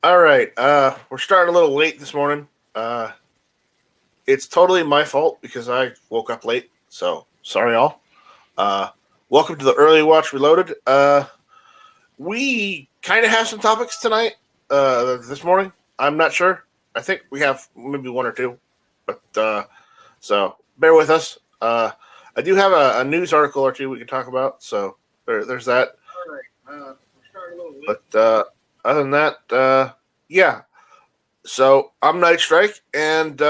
All right. We're starting a little late this morning. Uh, it's totally my fault because I woke up late. So sorry, all. Uh, Welcome to the Early Watch Reloaded. We kind of have some topics tonight. This morning. I'm not sure. I think we have maybe one or two, but so bear with us. I do have a news article or two we can talk about. So there's that. All right. We're starting a little late. But other than that, yeah. So I'm Night Strike, and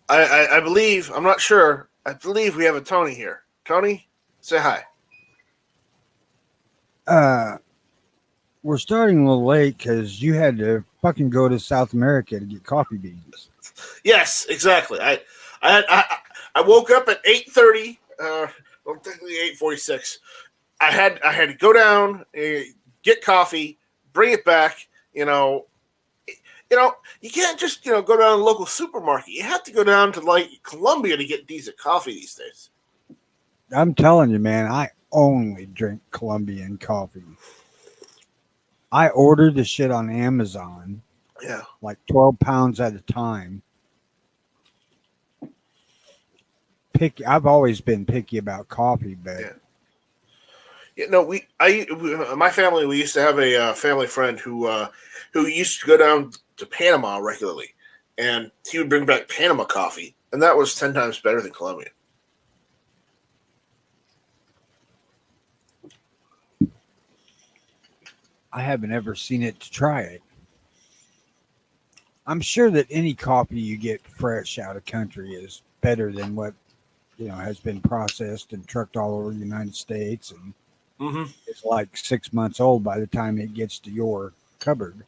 I believe, I'm not sure, I believe we have a Tony here. Tony, say hi. We're starting a little late because you had to fucking go to South America to get coffee beans. Yes, exactly. I woke up at 8:30. Well, technically 8:46. I had to go down, get coffee, bring it back. You can't just go down to the local supermarket. You have to go down to like Colombia to get decent coffee these days. I'm telling you, man, I only drink Colombian coffee. I ordered the shit on Amazon, Yeah. like 12 pounds at a time. I've always been picky about coffee, but my family, we used to have a family friend who used to go down to Panama regularly, and he would bring back Panama coffee, and that was 10 times better than Colombian. I haven't ever seen it to try it. I'm sure that any coffee you get fresh out of country is better than what has been processed and trucked all over the United States, and it's like 6 months old by the time it gets to your cupboard.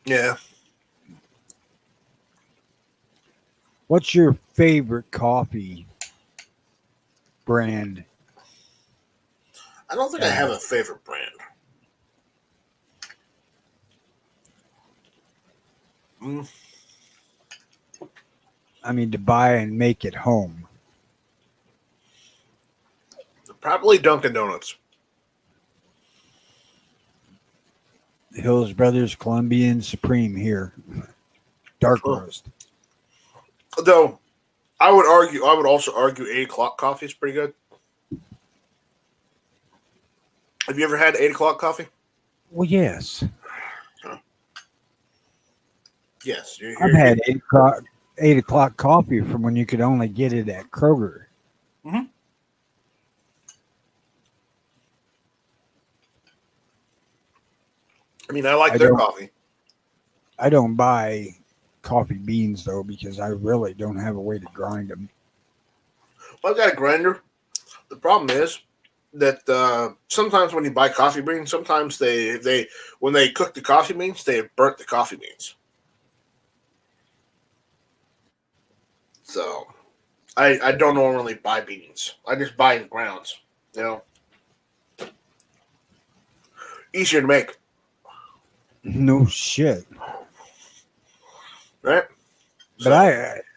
Yeah. What's your favorite coffee brand? I don't think I have a favorite brand. I mean, to buy and make at home. Probably Dunkin' Donuts. Hills Brothers Colombian Supreme here. Dark roast. Though, I would also argue 8 o'clock coffee is pretty good. Have you ever had 8 o'clock coffee? Well, yes. Huh. Yes. I've had 8 o'clock coffee from when you could only get it at Kroger. Mm-hmm. I mean, I like their coffee. I don't buy coffee beans, though, because I really don't have a way to grind them. Well, I've got a grinder. The problem is that sometimes when you buy coffee beans, sometimes they when they cook the coffee beans, they have burnt the coffee beans. So I don't normally buy beans. I just buy the grounds. Easier to make. No shit. Right? But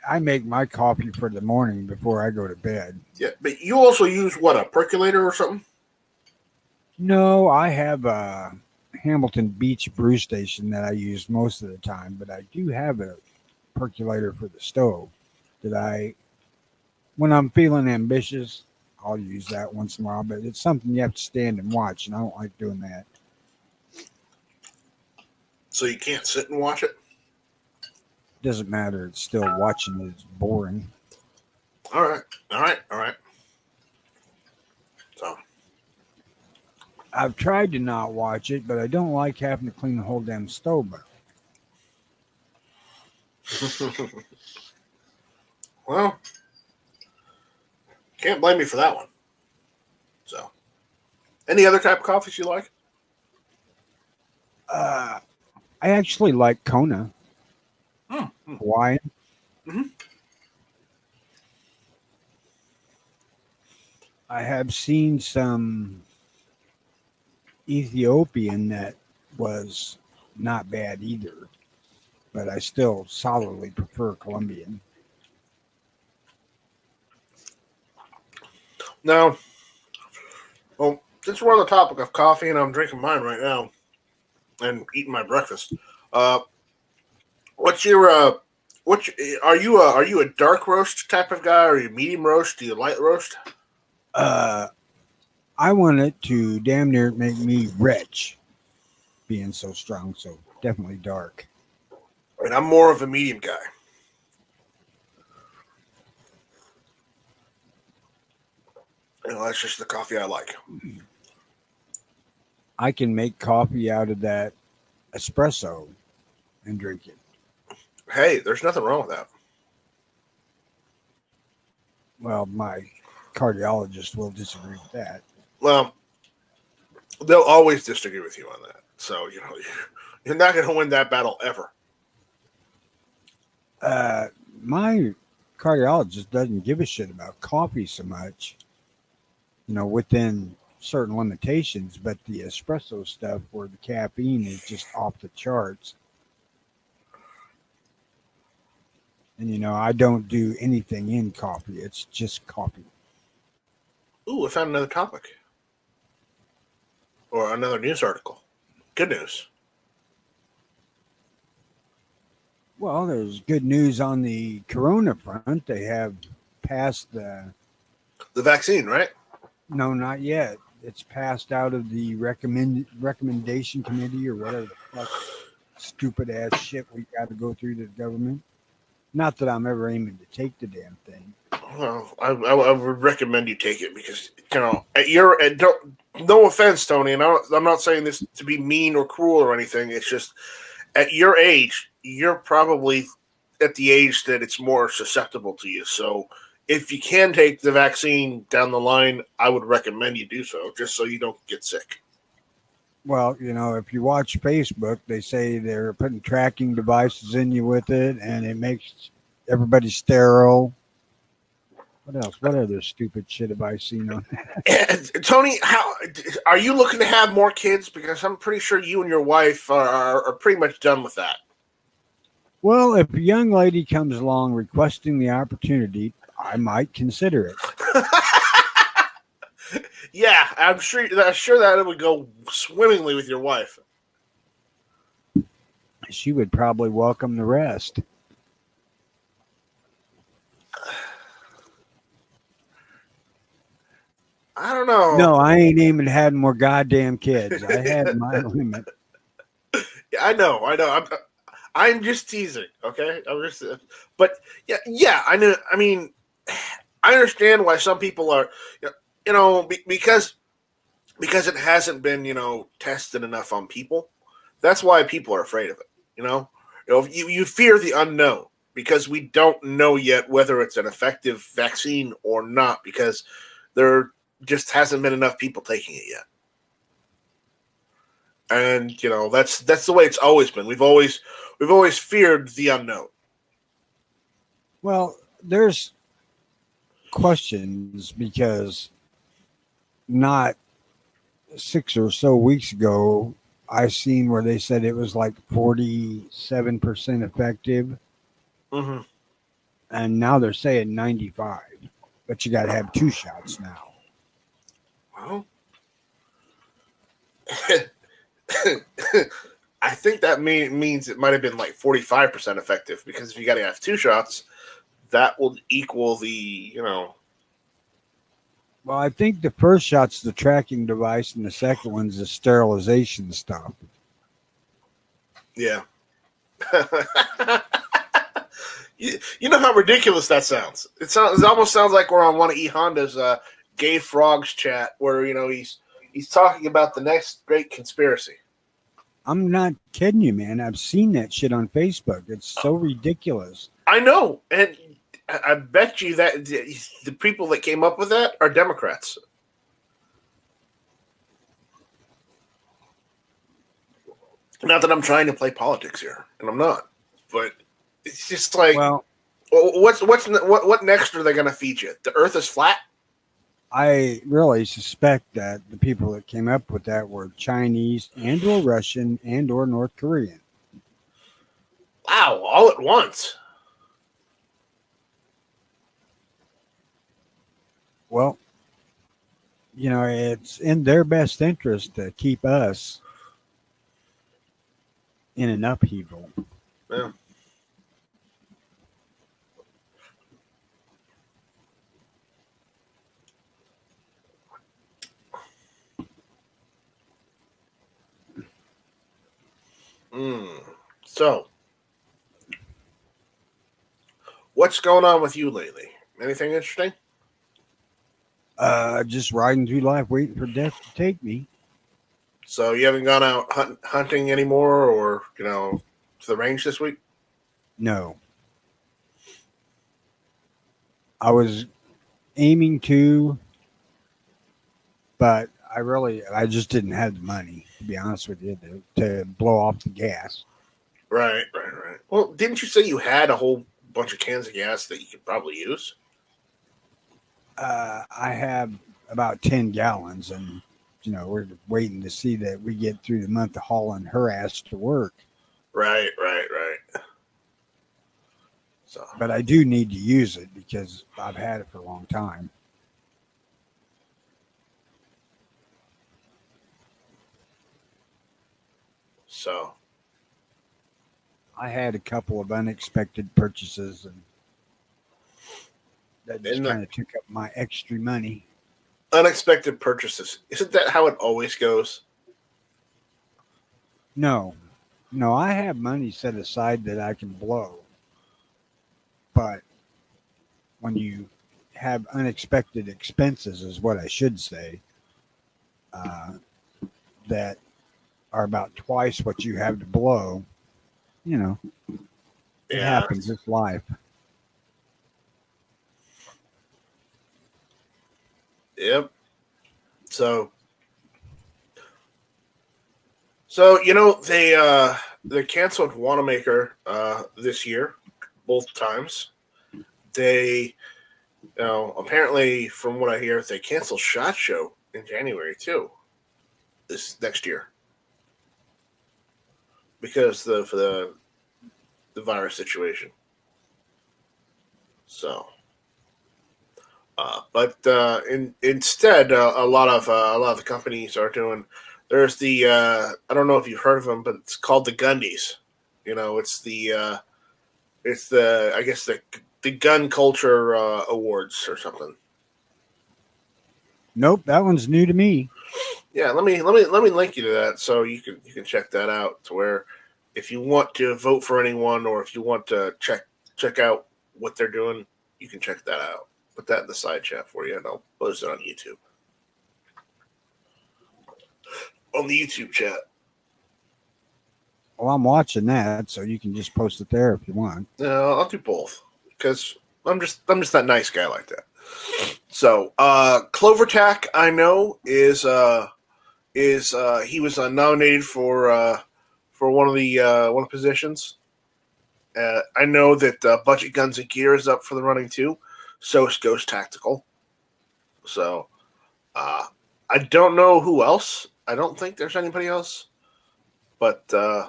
I make my coffee for the morning before I go to bed. Yeah, but you also use what, a percolator or something? No, I have a Hamilton Beach brew station that I use most of the time, but I do have a percolator for the stove that when I'm feeling ambitious, I'll use that once in a while, but it's something you have to stand and watch, and I don't like doing that. So you can't sit and watch it? Doesn't matter. It's still watching it. It's boring. All right. So I've tried to not watch it, but I don't like having to clean the whole damn stove up. Well, can't blame me for that one. So, any other type of coffees you like? I actually like Kona. Hawaiian. Mm-hmm. I have seen some Ethiopian that was not bad either, but I still solidly prefer Colombian. No. Well, since we're on the topic of coffee, and I'm drinking mine right now and eating my breakfast, uh, what's your are you a dark roast type of guy? Or are you medium roast? Do you light roast? Uh, I want it to damn near make me rich, being so strong. So definitely dark. And I'm more of a medium guy. That's just the coffee I like. I can make coffee out of that espresso and drink it. Hey, there's nothing wrong with that. Well, my cardiologist will disagree with that. Well, they'll always disagree with you on that. So you're not going to win that battle ever. My cardiologist doesn't give a shit about coffee so much, within certain limitations, but the espresso stuff where the caffeine is just off the charts. And, I don't do anything in coffee. It's just coffee. Ooh, I found another topic. Or another news article. Good news. Well, there's good news on the corona front. They have passed the vaccine, right? No, not yet. It's passed out of the recommendation committee or whatever the fuck stupid ass shit we got to go through to the government. Not that I'm ever aiming to take the damn thing. Well, I would recommend you take it because no offense, Tony, and I'm not saying this to be mean or cruel or anything. It's just at your age, you're probably at the age that it's more susceptible to you. So if you can take the vaccine down the line, I would recommend you do so, just so you don't get sick. Well, if you watch Facebook, they say they're putting tracking devices in you with it, and it makes everybody sterile. What else? What other stupid shit have I seen on that? Tony, how are you looking to have more kids? Because I'm pretty sure you and your wife are pretty much done with that. Well, if a young lady comes along requesting the opportunity, I might consider it. Yeah, I'm sure that it would go swimmingly with your wife. She would probably welcome the rest. I don't know. No, I ain't aiming at having more goddamn kids. I had my limit. Yeah, I know. I'm just teasing. Okay, but yeah. I know. I mean, I understand why some people are, because it hasn't been, tested enough on people. That's why people are afraid of it. You fear the unknown because we don't know yet whether it's an effective vaccine or not because there just hasn't been enough people taking it yet. And that's the way it's always been. We've always feared the unknown. Well, there's questions because not 6 or so weeks ago, I seen where they said it was like 47% effective. Mm-hmm. And now they're saying 95, but you got to have 2 shots now. Well, I think that means it might have been like 45% effective because if you got to have 2 shots, that will equal the. Well, I think the first shot's the tracking device, and the second one's the sterilization stuff. Yeah. You know how ridiculous that sounds. It almost sounds like we're on one of E Honda's Gay Frogs chat, where he's talking about the next great conspiracy. I'm not kidding you, man. I've seen that shit on Facebook. It's so ridiculous. I know, and I bet you that the people that came up with that are Democrats. Not that I'm trying to play politics here, and I'm not, but it's just like, well, what next are they going to feed you? The Earth is flat. I really suspect that the people that came up with that were Chinese and or Russian and or North Korean. Wow, all at once. Well, it's in their best interest to keep us in an upheaval. Yeah. Mm. So, what's going on with you lately? Anything interesting? Just riding through life, waiting for death to take me. So you haven't gone out hunting anymore, or to the range this week? No, I was aiming to, but I just didn't have the money, to be honest with you, to blow off the gas. Right, right, right. Well, didn't you say you had a whole bunch of cans of gas that you could probably use? I have about 10 gallons, and we're waiting to see that we get through the month of hauling her ass to work. Right, right, right. So, But I do need to use it because I've had it for a long time. so I had a couple of unexpected purchases, and that just in the kind of took up my extra money. unexpected purchases, isn't that how it always goes? No, no, I have money set aside that I can blow. But when you have unexpected expenses, is what I should say, uh, that are about twice what you have to blow, it Yeah. happens. It's life. Yep. So they canceled Wanamaker this year, both times. They apparently from what I hear they canceled SHOT Show in January too. This next year because of the virus situation. So, instead, a lot of the companies are doing. There's the I don't know if you've heard of them, but it's called the Gundies. It's the I guess the gun culture awards or something. Nope, that one's new to me. Yeah, let me link you to that so you can check that out. To where if you want to vote for anyone or if you want to check out what they're doing, you can check that out. Put that in the side chat for you, and I'll post it on YouTube. On the YouTube chat. Well, I'm watching that, so you can just post it there if you want. I'll do both because I'm just that nice guy like that. So CloverTac, I know is he was nominated for one of the positions. I know that Budget Guns and Gear is up for the running too. So is Ghost Tactical. So I don't know who else. I don't think there's anybody else. But those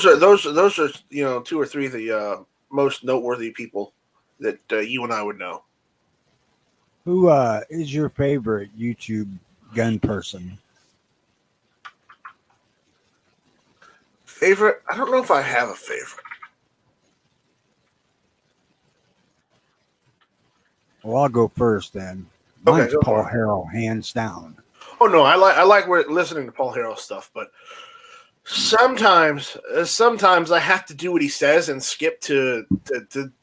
are two or three of the most noteworthy people that you and I would know. Who is your favorite YouTube gun person? Favorite? I don't know if I have a favorite. Well, I'll go first then. Mine's Okay, Paul Harrell, hands down. Oh no, I like listening to Paul Harrell stuff, but sometimes I have to do what he says and skip to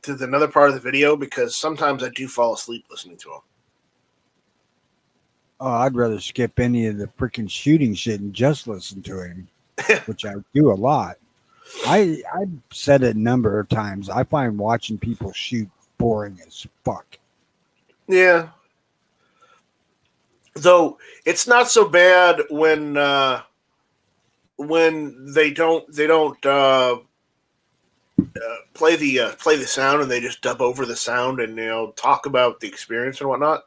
another part of the video because sometimes I do fall asleep listening to him. Oh, I'd rather skip any of the freaking shooting shit and just listen to him, which I do a lot. I've said it a number of times. I find watching people shoot boring as fuck. Yeah. Though it's not so bad when they don't play the sound and they just dub over the sound and talk about the experience and whatnot.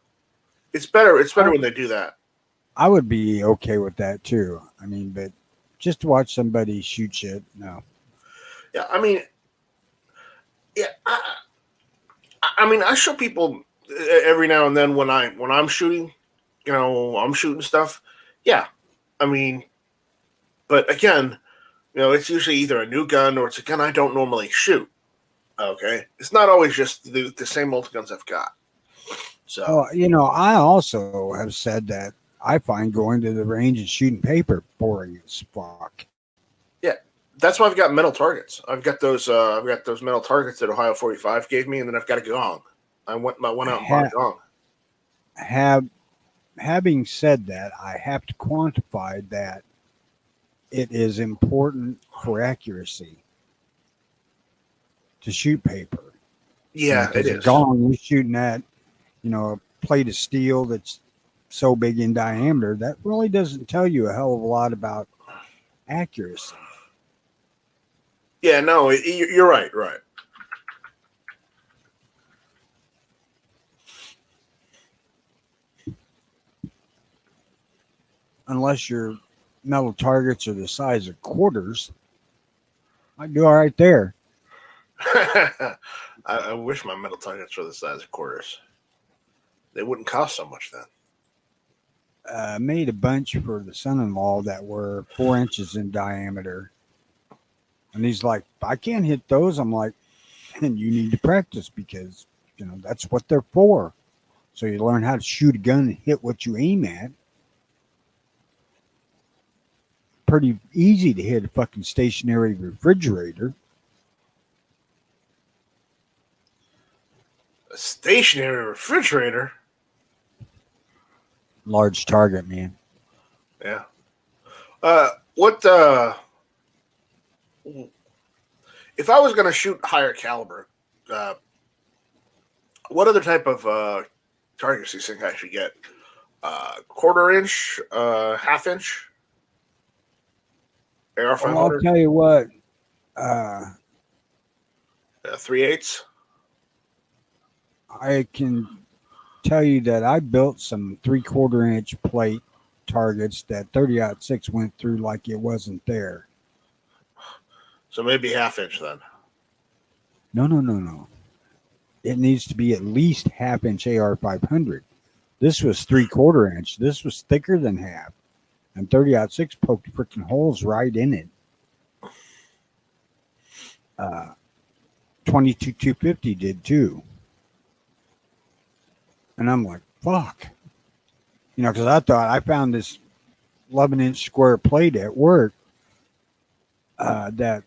It's better. It's better when they do that. I would be okay with that too. I mean, but just to watch somebody shoot shit, no. Yeah, I mean, yeah, I mean, I show people every now and then when I'm shooting. I'm shooting stuff. Yeah, I mean, but again, it's usually either a new gun or it's a gun I don't normally shoot. Okay, it's not always just the same old guns I've got. So, Well, I also have said that I find going to the range and shooting paper boring as fuck. yeah, that's why I've got metal targets. I've got those. I've got those metal targets that Ohio 45 gave me, and then I've got a gong. I went out and bought a gong. Have having said that, I have to quantify that it is important for accuracy to shoot paper. Yeah, it Because a is. gong, you're shooting at, a plate of steel that's so big in diameter, that really doesn't tell you a hell of a lot about accuracy. Yeah, no, you're right. Right. Unless your metal targets are the size of quarters, I'd do all right there. I wish my metal targets were the size of quarters. They wouldn't cost so much then. Made a bunch for the son-in-law that were 4 inches in diameter. And he's like, I can't hit those. I'm like, and you need to practice because, that's what they're for. So you learn how to shoot a gun and hit what you aim at. Pretty easy to hit a fucking stationary refrigerator. A stationary refrigerator? Large target, man. Yeah. What, if I was going to shoot higher caliber, what other type of targets do you think I should get? Quarter inch, half inch, AR 500. Well, I'll tell you what. 3/8. I can tell you that I built some 3/4 inch plate targets that 30-06 went through like it wasn't there. So maybe half inch then. No. It needs to be at least half-inch AR 500. This was 3/4 inch. This was thicker than half. And 30-06 poked freaking holes right in it. 22-250 did too. And I'm like, fuck. Because I thought I found this 11-inch square plate at work that,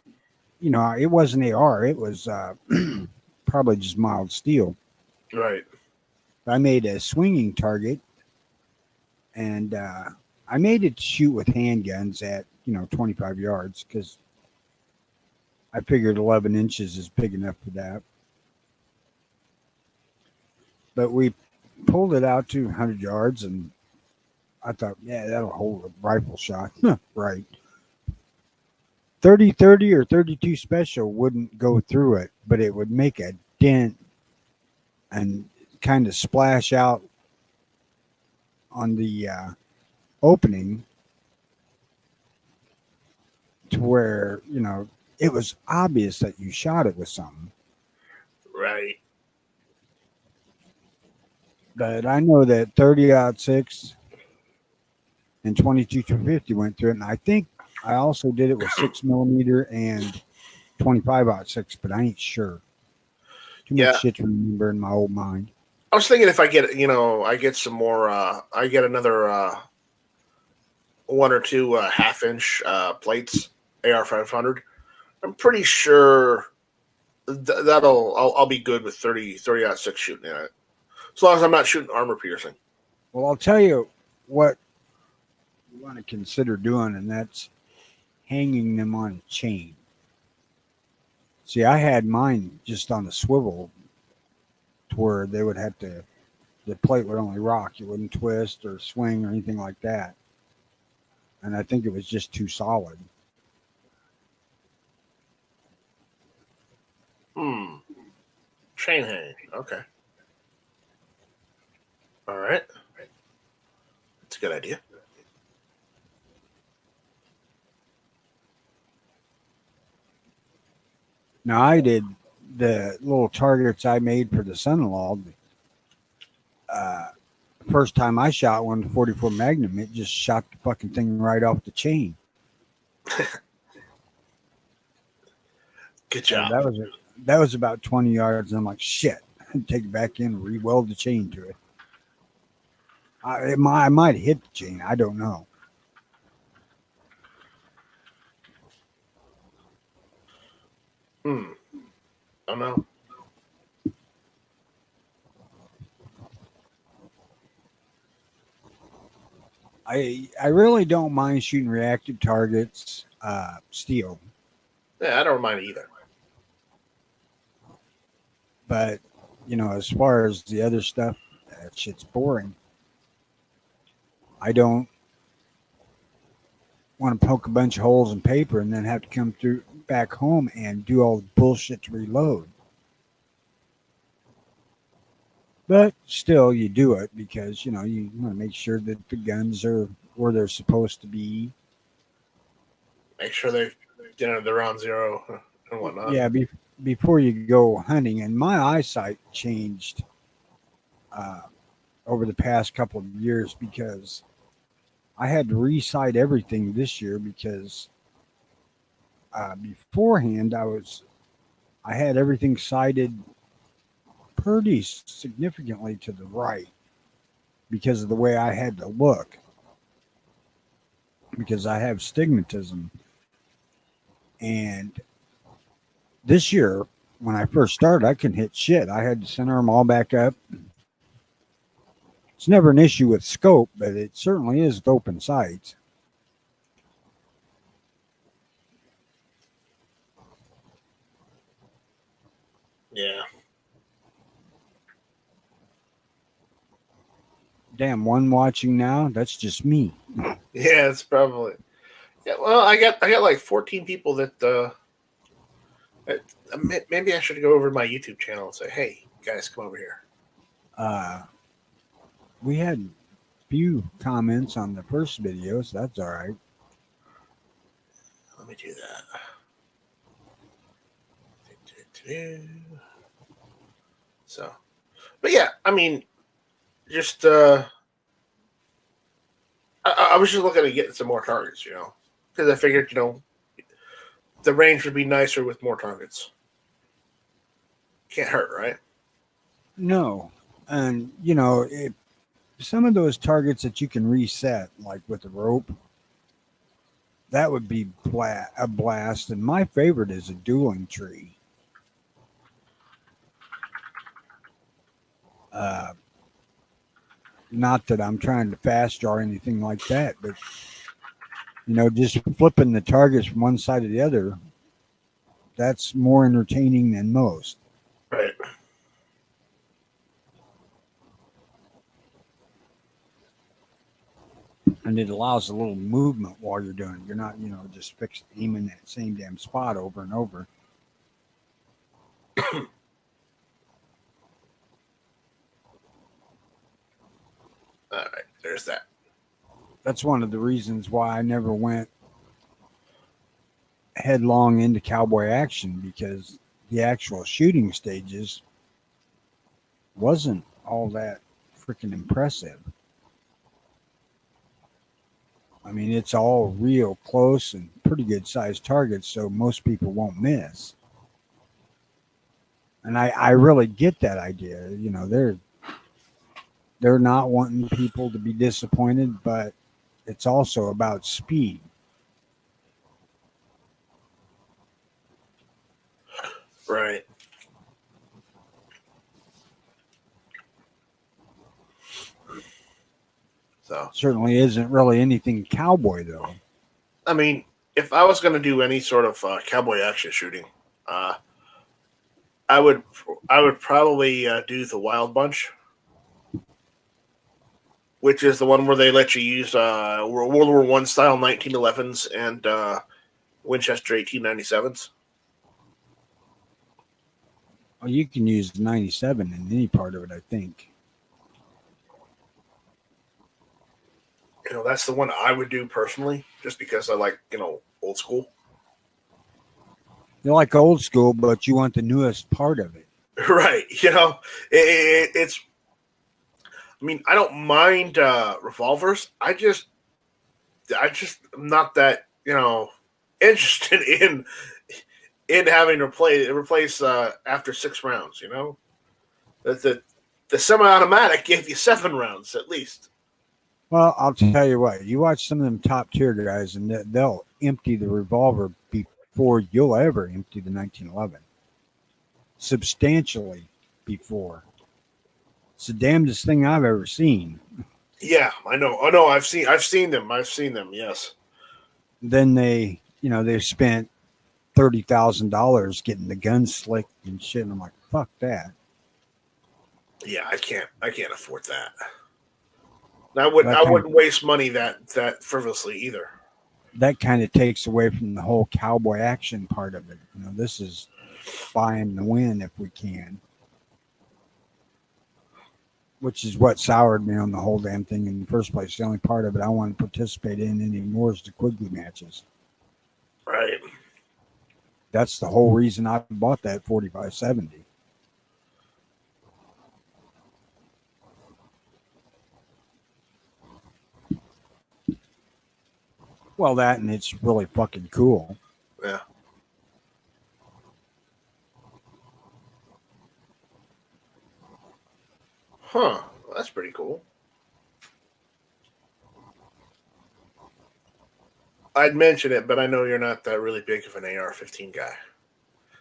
it wasn't AR. It was probably just mild steel. Right. I made a swinging target, and I made it to shoot with handguns at 25 yards because I figured 11 inches is big enough for that. But we pulled it out to 100 yards, and I thought, yeah, that'll hold a rifle shot. Right. 30-30 or 32 special wouldn't go through it, but it would make a dent and kind of splash out on the opening to where, it was obvious that you shot it with something. Right. But I know that 30-06 and 22-250 went through it, and I think I also did it with 6mm and 25-06, but I ain't sure. Too much shit to remember in my old mind. I was thinking if I get, I get some more, I get another one or two half-inch plates, AR 500. I'm pretty sure I'll be good with 30-06 shooting at it. As long as I'm not shooting armor piercing. Well, I'll tell you what you want to consider doing, and that's hanging them on a chain. See, I had mine just on a swivel to where they would have to, the plate would only rock. It wouldn't twist or swing or anything like that. And I think it was just too solid. Chain hang. Okay. All right. That's a good idea. Now, I did the little targets I made for the son-in-law First time I shot one with 44 Magnum, it just shot the fucking thing right off the chain. Good So job. that was about 20 yards. And I'm like, shit. Take it back in, re-weld the chain to it. I might hit the chain. I don't know. I don't know. I really don't mind shooting reactive targets, steel, Yeah, I don't mind either. but as far as the other stuff, that shit's boring. I don't want to poke a bunch of holes in paper and then have to come through back home and do all the bullshit to reload. But still, you do it because you want to make sure that the guns are where they're supposed to be. Make sure they're around zero and whatnot. Yeah, before you go hunting, and my eyesight changed uh, over the past couple of years because I had to resight everything this year because beforehand I had everything sighted pretty significantly to the right because of the way I had to look because I have stigmatism. And this year, when I first started, I couldn't hit shit. I had to center them all back up. It's never an issue with scope, but it certainly is with open sights. Yeah. Damn, one watching now, that's just me. Yeah, it's probably. Yeah, well, I got like 14 people that maybe I should go over to my YouTube channel and say, "Hey, guys, come over here." We had few comments on the first video, so that's all right. Let me do that. So, but yeah, I mean, just I was just looking to get some more targets, because I figured, the range would be nicer with more targets. Can't hurt, right? No, and if some of those targets that you can reset, like with the rope, that would be a blast. And my favorite is a dueling tree. Not that I'm trying to fast draw or anything like that, but just flipping the targets from one side to the other, that's more entertaining than most. Right. And it allows a little movement while you're doing it. You're not, just fixed aiming that same damn spot over and over. All right, there's that. That's one of the reasons why I never went headlong into cowboy action, because the actual shooting stages wasn't all that freaking impressive. I mean, it's all real close and pretty good sized targets, so most people won't miss. And I really get that idea. They're not wanting people to be disappointed, but it's also about speed. Right. So certainly isn't really anything cowboy, though. I mean, if I was going to do any sort of cowboy action shooting, I would probably do the Wild Bunch, which is the one where they let you use World War I style 1911s and Winchester 1897s. Well, you can use 97 in any part of it, I think. That's the one I would do personally, just because I like, old school. You like old school, but you want the newest part of it. Right. It's. I mean, I don't mind revolvers. I just am not that interested in having to replace after 6 rounds. The semi-automatic gave you 7 rounds at least. Well, I'll tell you what. You watch some of them top tier guys, and they'll empty the revolver before you'll ever empty the 1911. Substantially before. It's the damnedest thing I've ever seen. Yeah, I know. Oh no, I've seen them. Yes. Then they've spent $30,000 getting the gun slicked and shit. And I'm like, fuck that. Yeah, I can't afford that. I wouldn't waste money that frivolously either. That kind of takes away from the whole cowboy action part of it. This is buying the win if we can. Which is what soured me on the whole damn thing in the first place. The only part of it I want to participate in anymore is the Quigley matches. Right. That's the whole reason I bought that 4570. Well, that and it's really fucking cool. Yeah. Huh. That's pretty cool. I'd mention it, but I know you're not that really big of an AR-15 guy.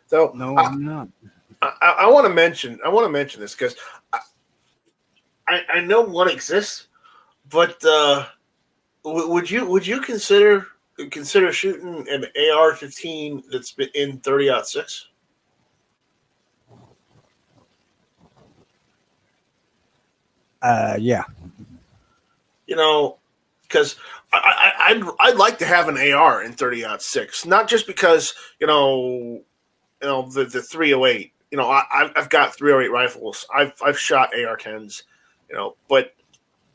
So no, I'm not. I want to mention this because I know one exists, but would you consider shooting an AR-15 that's been in 30-06? Yeah. Because I'd like to have an AR in 30-06, not just because the 308. I've got 308 rifles. I've shot AR-10s. But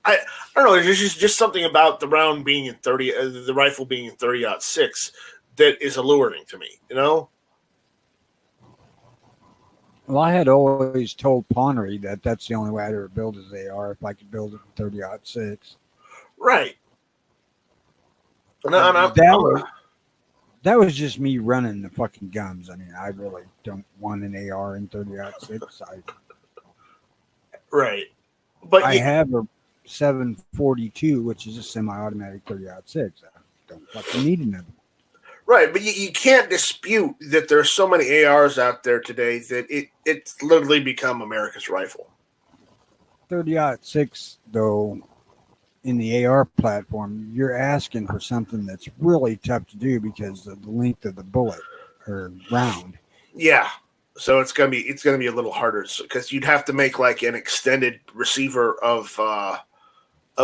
I don't know. There's just something about the round being in 30, the rifle being in 30-06 that is alluring to me. Well, I had always told Ponnery that that's the only way I'd ever build his AR if I could build it in 30-06. Right. That was just me running the fucking guns. I mean, I really don't want an AR in 30-06. Right. But I have a 742, which is a semi-automatic 30-06. I don't fucking need another one. Right, but you can't dispute that there's so many ARs out there today that it's literally become America's rifle. 30-06, though, in the AR platform, you're asking for something that's really tough to do because of the length of the bullet or round. Yeah, so it's gonna be a little harder because you'd have to make like an extended receiver of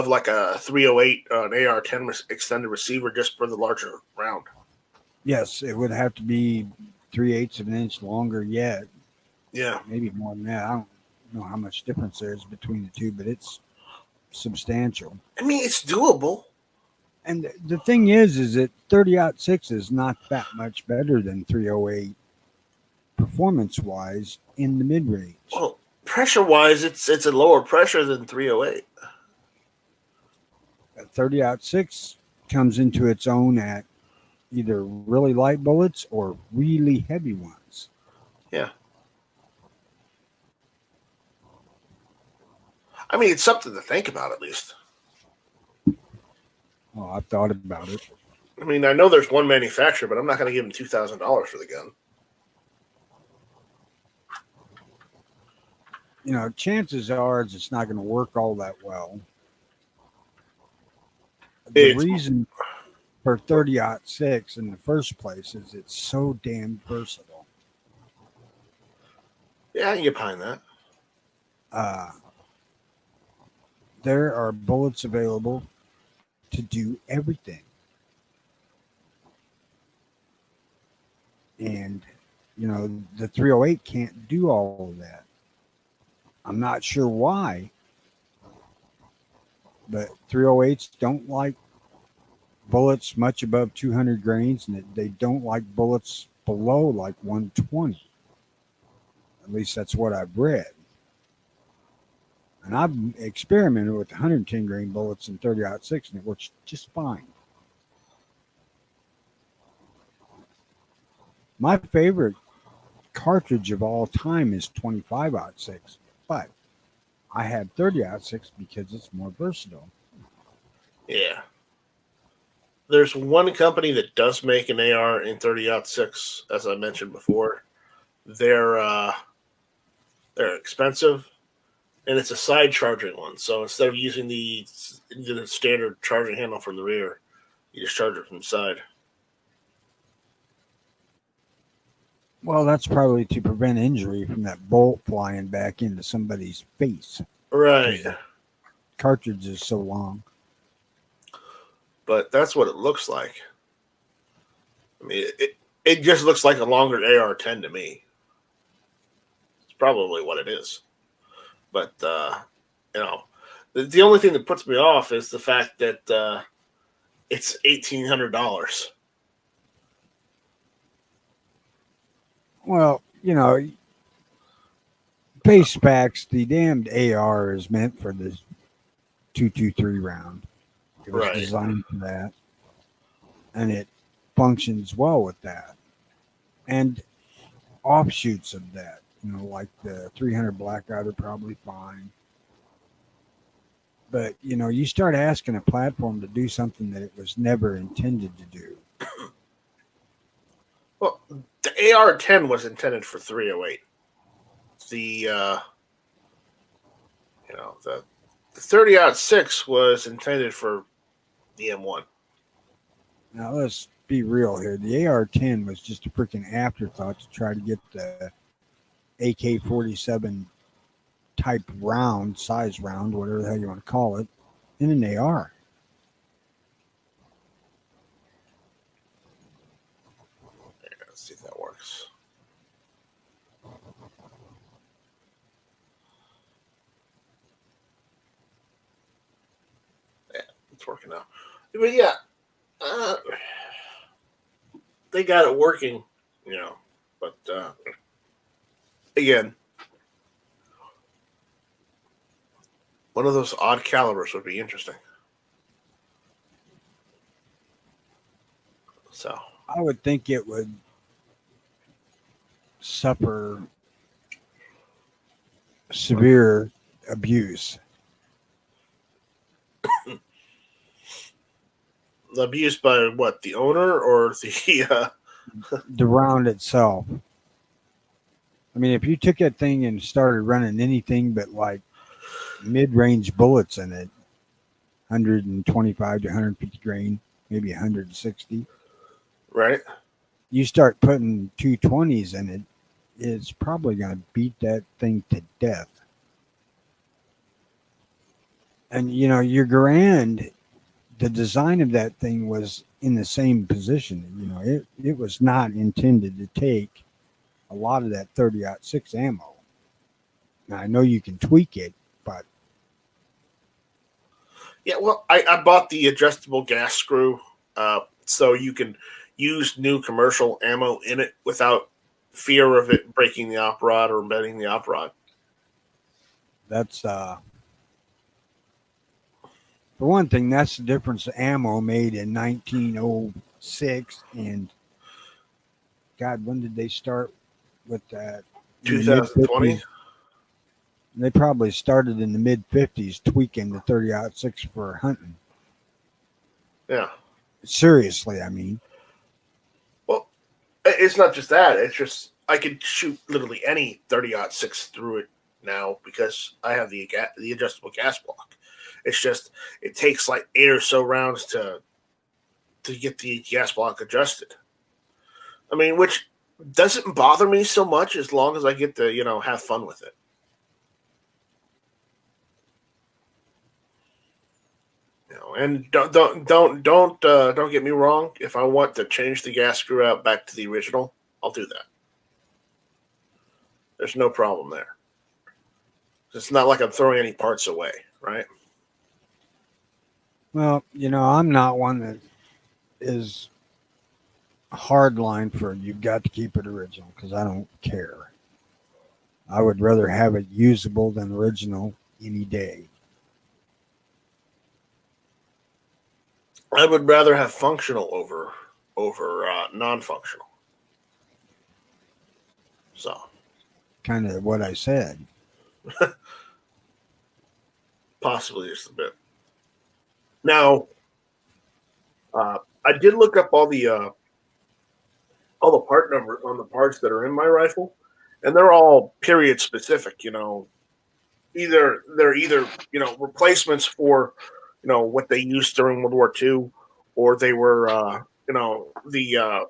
like a 308, an AR-10 extended receiver just for the larger round. Yes, it would have to be 3/8 of an inch longer yet. Yeah, maybe more than that. I don't know how much difference there is between the two, but it's substantial. I mean, it's doable. And the thing is that 30-06 is not that much better than 308 performance-wise in the mid-range. Well, pressure-wise, it's a lower pressure than 308. 30-06 comes into its own at either really light bullets or really heavy ones. Yeah. I mean, it's something to think about, at least. Oh, I've thought about it. I mean, I know there's one manufacturer, but I'm not going to give him $2,000 for the gun. Chances are it's not going to work all that well. The reason for 30-06 in the first place is it's so damn versatile. Yeah, I can get behind that. There are bullets available to do everything. And, the 308 can't do all of that. I'm not sure why, but 308s don't like bullets much above 200 grains, and they don't like bullets below like 120. At least that's what I've read. And I've experimented with 110 grain bullets in 30-06, and it works just fine. My favorite cartridge of all time is 25-06, but I have 30-06 because it's more versatile. Yeah. There's one company that does make an AR in 30-06, as I mentioned before. They're expensive, and it's a side charging one. So instead of using the standard charging handle from the rear, you just charge it from the side. Well, that's probably to prevent injury from that bolt flying back into somebody's face. Right. The cartridge is so long. But that's what it looks like. I mean, it just looks like a longer AR-10 to me. It's probably what it is. But, the only thing that puts me off is the fact that it's $1,800. Well, base specs, the damned AR is meant for the 223 round. It was designed for that. And it functions well with that. And offshoots of that, like the 300 Blackout are probably fine. But, you start asking a platform to do something that it was never intended to do. Well, the AR-10 was intended for 308. The 30-06 was intended for the M1. Now, let's be real here. The AR-10 was just a freaking afterthought to try to get the AK-47 type round, size round, whatever the hell you want to call it, in an AR. Let's see if that works. Yeah, it's working now. But yeah, they got it working, but again, one of those odd calibers would be interesting. So I would think it would suffer severe abuse. Abuse by what? The owner or the the round itself? I mean, if you took that thing and started running anything but like mid-range bullets in it, 125 to 150 grain, maybe 160. Right. You start putting 220s in it, it's probably going to beat that thing to death. And, your Garand, the design of that thing was in the same position. It was not intended to take a lot of that 30-06 ammo. Now, I know you can tweak it, but... Yeah, well, I bought the adjustable gas screw so you can use new commercial ammo in it without fear of it breaking the op rod or bending the op rod. That's for one thing, that's the difference of ammo made in 1906 and God, when did they start with that? 2020. They probably started in the mid-50s tweaking the 30-06 for hunting. Yeah. Seriously, I mean. Well, it's not just that. It's just I could shoot literally any 30-06 through it now because I have the adjustable gas block. It's just it takes like 8 or so rounds to get the gas block adjusted. I mean, which doesn't bother me so much as long as I get to have fun with it. And don't get me wrong. If I want to change the gas screw out back to the original, I'll do that. There's no problem there. It's not like I'm throwing any parts away, right? Well, I'm not one that is hard line for you've got to keep it original because I don't care. I would rather have it usable than original. any day. I would rather have functional over non-functional. So Kind of what I said. possibly just a bit. Now, I did look up all the part numbers on the parts that are in my rifle, and they're all period specific. They're either replacements for what they used during World War II, or they were the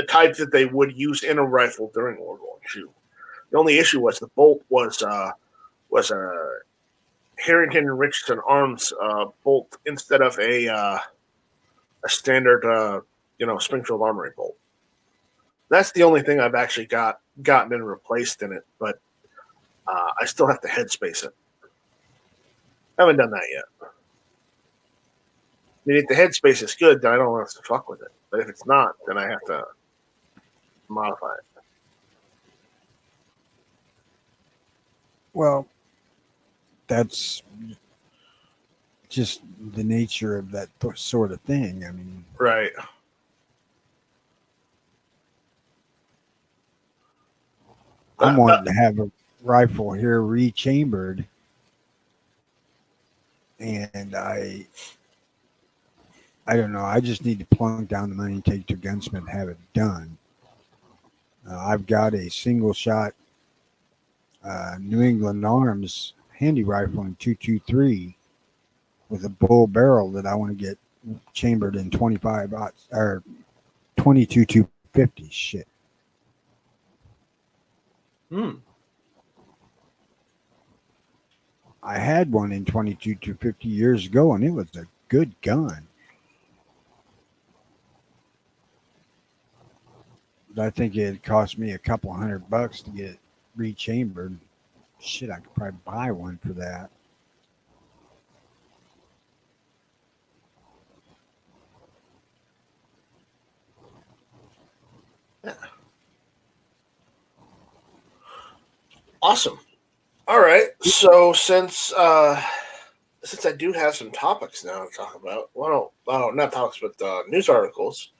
type that they would use in a rifle during World War II. The only issue was the bolt was a Harrington and Richardson Arms bolt instead of a standard Springfield Armory bolt. That's the only thing I've actually gotten and replaced in it, but I still have to headspace it. I haven't done that yet. I mean, if the headspace is good, then I don't have to fuck with it. But if it's not, then I have to modify it. Well, that's just the nature of that sort of thing. I mean, Right. I'm wanting to have a rifle here rechambered, and I don't know. I just need to plunk down the money and take to Gunsmith and have it done. I've got a single shot New England Arms handy rifle in 223 with a bull barrel that I want to get chambered in 25 or 22 250 shit. I had one in 22 250 years ago, and it was a good gun. But I think it cost me a couple $100 to get it rechambered. Shit, I could probably buy one for that. Yeah. Awesome. All right. So since I do have some topics now to talk about, not topics, but news articles.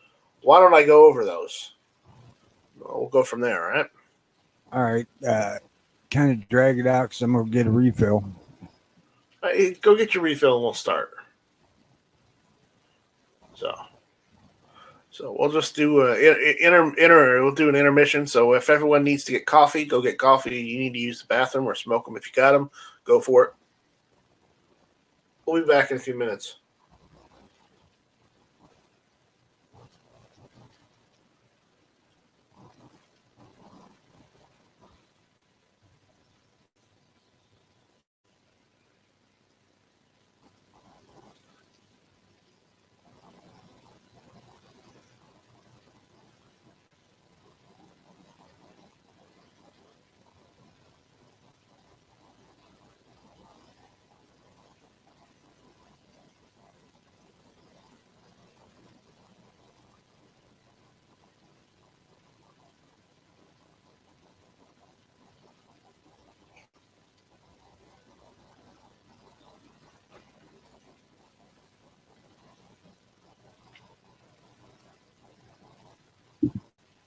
Why don't I go over those? We'll go from there. All right. All right. Kind of drag it out because I'm gonna get a refill. All right, go get your refill and we'll start. So we'll just do we'll do an intermission. So if everyone needs to get coffee, go get coffee. You need to use the bathroom or smoke them if you got them. Go for it. We'll be back in a few minutes.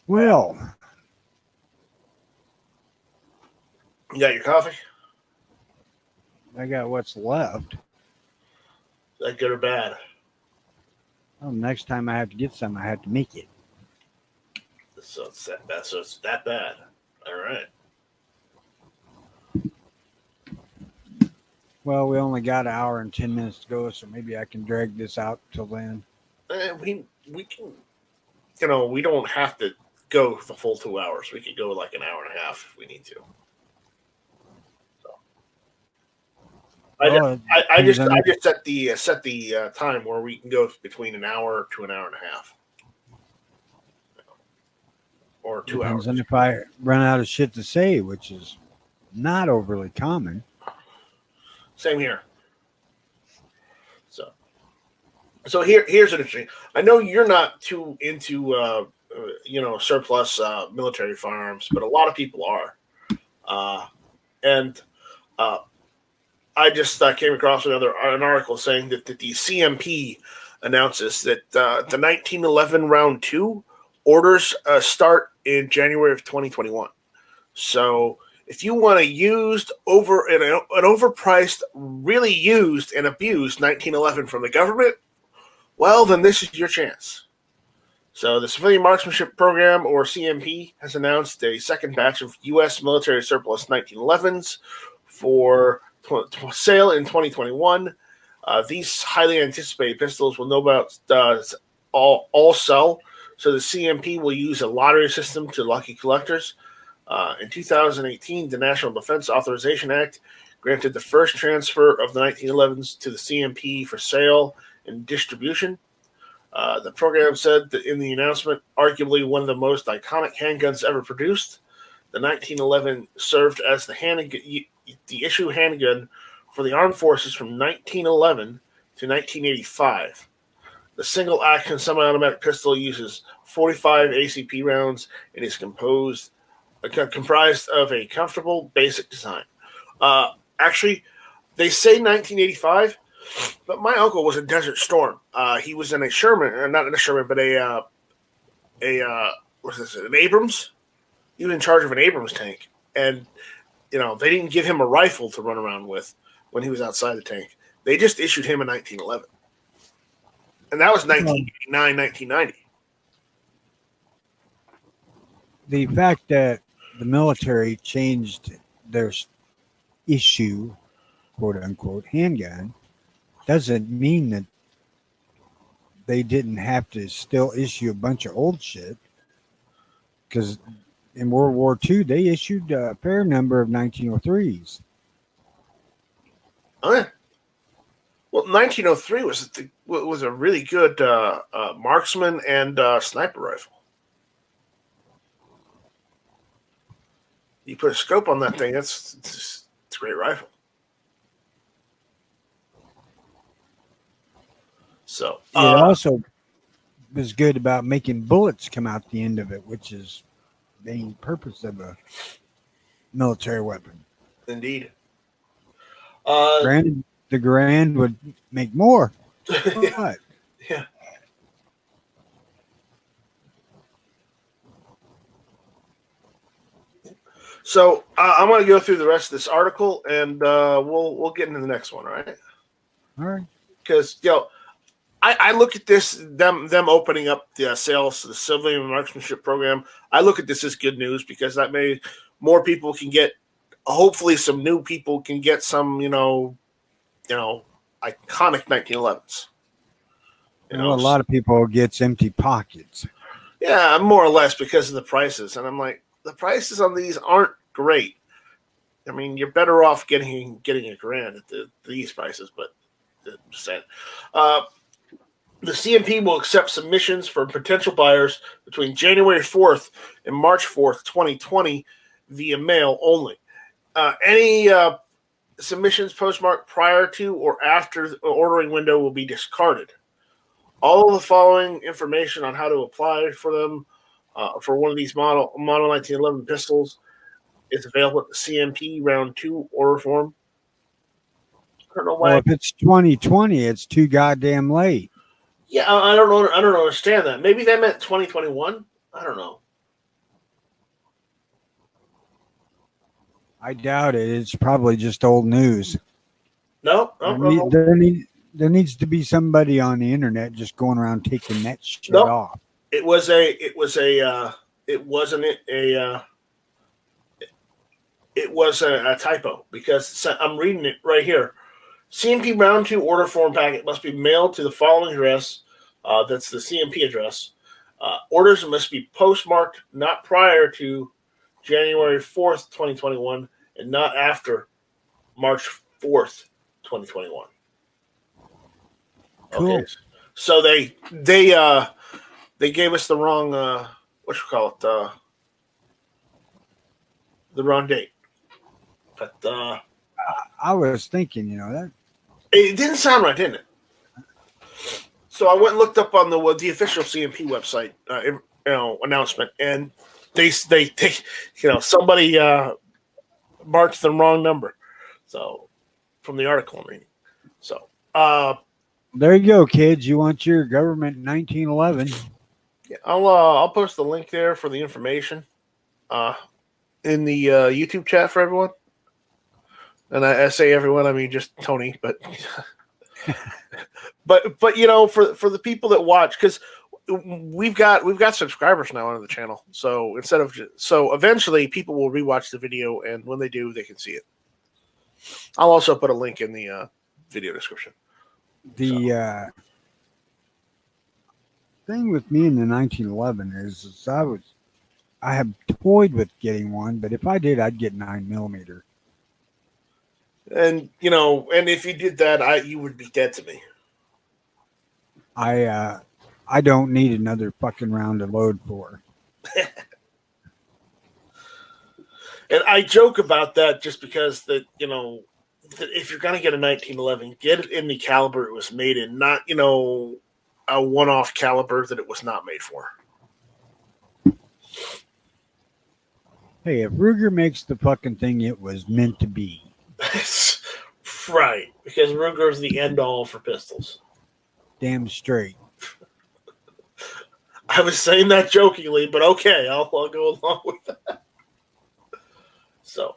Well, You got your coffee? I got what's left. Is that good or bad? Well, next time I have to get some, I have to make it. So it's that bad. So it's that bad. All right. Well, we only got an hour and 10 minutes to go, so maybe I can drag this out till then. We can, we don't have to go the full 2 hours. We could go like an hour and a half if we need to. So I just set the time where we can go between an hour to an hour and a half, or 2 hours. And if I run out of shit to say, which is not overly common. Same here. So here's an interesting. I know you're not too into surplus military firearms, but a lot of people are, and I just came across an article saying that the CMP announces that the 1911 round 2 orders start in January of 2021. So if you want a used an overpriced, really used and abused 1911 from the government, well, then this is your chance. So the Civilian Marksmanship Program, or CMP, has announced a second batch of U.S. military surplus 1911s for sale in 2021. These highly anticipated pistols will no doubt all sell. So the CMP will use a lottery system to lucky collectors. In 2018, the National Defense Authorization Act granted the first transfer of the 1911s to the CMP for sale and distribution. The program said that in the announcement, arguably one of the most iconic handguns ever produced, the 1911 served as the issue handgun for the armed forces from 1911 to 1985. The single-action semi-automatic pistol uses 45 ACP rounds and is comprised of a comfortable, basic design. Actually, they say 1985, but my uncle was in Desert Storm. He was in a Sherman, not in a Sherman, but an Abrams. He was in charge of an Abrams tank, and they didn't give him a rifle to run around with when he was outside the tank. They just issued him a 1911, and that was 1989, 1990. The fact that the military changed their issue, quote unquote, handgun doesn't mean that they didn't have to still issue a bunch of old shit. Because in World War II, they issued a fair number of 1903s. Oh, yeah. Well, 1903 was a really good marksman and sniper rifle. You put a scope on that thing, it's a great rifle. So it also was good about making bullets come out the end of it, which is the main purpose of a military weapon. Indeed. Granted, the Garand would make more. Yeah. Yeah. So I'm going to go through the rest of this article, and we'll get into the next one, all right? All right. Because I look at this them opening up the sales to the Civilian Marksmanship Program. I look at this as good news because that may more people can get. Hopefully, some new people can get some iconic 1911s. A lot of people gets empty pockets. Yeah, more or less because of the prices, and I'm like, the prices on these aren't great. I mean, you're better off getting a grand at these prices, but just saying. The CMP will accept submissions from potential buyers between January 4th and March 4th, 2020 via mail only. Any submissions postmarked prior to or after the ordering window will be discarded. All of the following information on how to apply for them for one of these model 1911 pistols is available at the CMP Round 2 order form. I don't know why. Well, if it's 2020, it's too goddamn late. Yeah, I don't know. I don't understand that. Maybe that meant 2021. I don't know. I doubt it. It's probably just old news. No. There needs to be somebody on the internet just going around taking that shit off. It was a typo because I'm reading it right here. CMP Round 2 order form packet must be mailed to the following address. That's the CMP address. Orders must be postmarked not prior to January 4th, 2021, and not after March 4th, 2021. Cool. Okay. So they gave us the wrong the wrong date. But I was thinking, that it didn't sound right, didn't it? So I went and looked up on the official CMP website, announcement, and they somebody marked the wrong number. So from the article I'm reading. So, there you go, kids. You want your government 1911? yeah, I'll post the link there for the information in the YouTube chat for everyone. And I say everyone, I mean just Tony, but but you know, for the people that watch, because we've got subscribers now on the channel. So eventually people will rewatch the video, and when they do, they can see it. I'll also put a link in the video description. The thing with me in the 1911 is I have toyed with getting one, but if I did, I'd get 9mm. And you know, and if you did that, you would be dead to me. I don't need another fucking round to load for. And I joke about that just because that, you know, that if you're gonna get a 1911, get it in the caliber it was made in, not, you know, a one-off caliber that it was not made for. Hey, if Ruger makes the fucking thing it was meant to be. Right, because Ruger's the end-all for pistols. Damn straight. I was saying that jokingly, but okay, I'll go along with that. So,